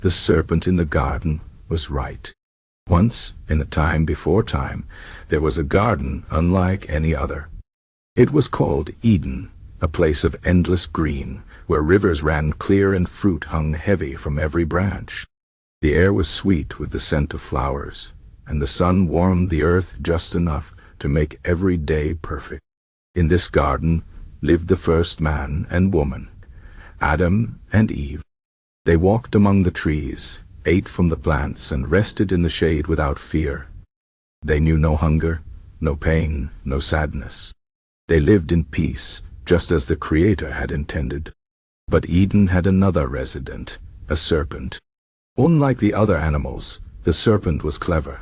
The serpent in the garden was right. Once, in a time before time, there was a garden unlike any other. It was called Eden, a place of endless green, where rivers ran clear and fruit hung heavy from every branch. The air was sweet with the scent of flowers, and the sun warmed the earth just enough to make every day perfect. In this garden lived the first man and woman, Adam and Eve. They walked among the trees, ate from the plants, and rested in the shade without fear. They knew no hunger, no pain, no sadness. They lived in peace, just as the Creator had intended. But Eden had another resident, a serpent. Unlike the other animals, the serpent was clever.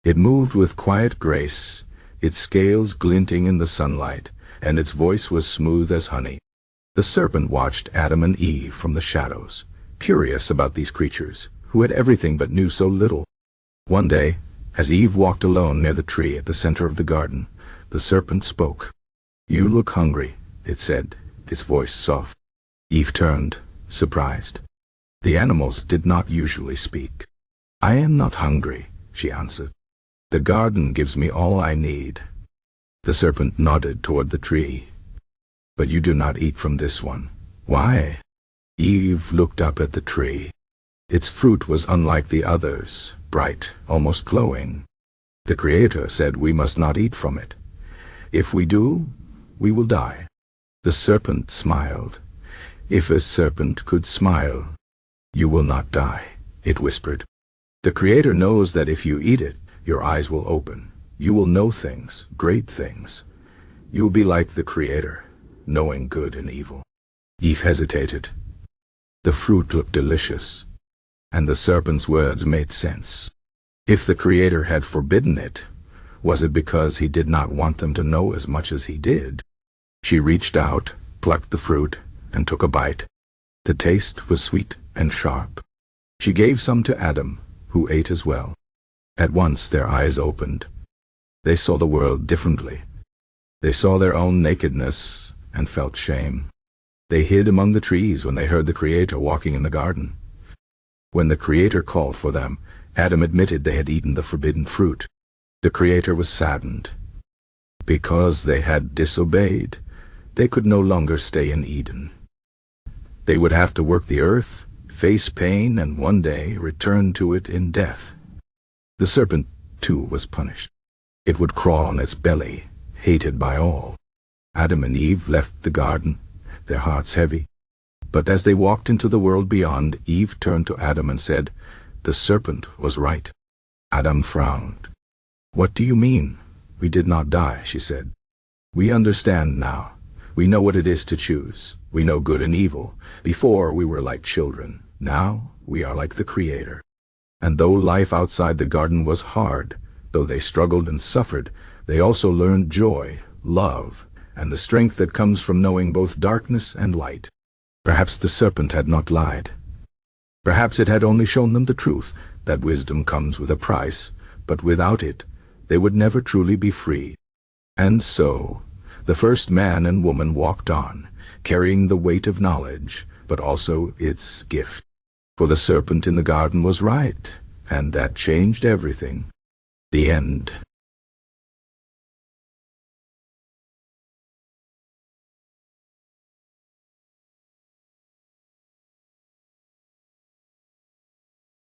It moved with quiet grace, its scales glinting in the sunlight, and its voice was smooth as honey. The serpent watched Adam and Eve from the shadows, curious about these creatures, who had everything but knew so little. One day, as Eve walked alone near the tree at the center of the garden, the serpent spoke. "You look hungry," it said, its voice soft. Eve turned, surprised. The animals did not usually speak. "I am not hungry," she answered. "The garden gives me all I need." The serpent nodded toward the tree. "But you do not eat from this one." "Why?" Eve looked up at the tree. Its fruit was unlike the others, bright, almost glowing. The Creator said we must not eat from it. If we do, we will die. The serpent smiled. "If a serpent could smile, you will not die," it whispered. "The Creator knows that if you eat it, your eyes will open. You will know things, great things. You will be like the Creator, knowing good and evil." Eve hesitated. The fruit looked delicious, and the serpent's words made sense. If the Creator had forbidden it, was it because he did not want them to know as much as he did? She reached out, plucked the fruit, and took a bite. The taste was sweet and sharp. She gave some to Adam, who ate as well. At once their eyes opened. They saw the world differently. They saw their own nakedness and felt shame. They hid among the trees when they heard the Creator walking in the garden. When the Creator called for them, Adam admitted they had eaten the forbidden fruit. The Creator was saddened. Because they had disobeyed, they could no longer stay in Eden. They would have to work the earth, face pain, and one day return to it in death. The serpent, too, was punished. It would crawl on its belly, hated by all. Adam and Eve left the garden, their hearts heavy. But as they walked into the world beyond, Eve turned to Adam and said, "The serpent was right." Adam frowned. "What do you mean?" "We did not die," she said. "We understand now. We know what it is to choose. We know good and evil. Before we were like children. Now we are like the Creator." And though life outside the garden was hard, though they struggled and suffered, they also learned joy, love, and the strength that comes from knowing both darkness and light. Perhaps the serpent had not lied. Perhaps it had only shown them the truth, that wisdom comes with a price, but without it, they would never truly be free. And so, the first man and woman walked on, carrying the weight of knowledge, but also its gift. For the serpent in the garden was right, and that changed everything. The end.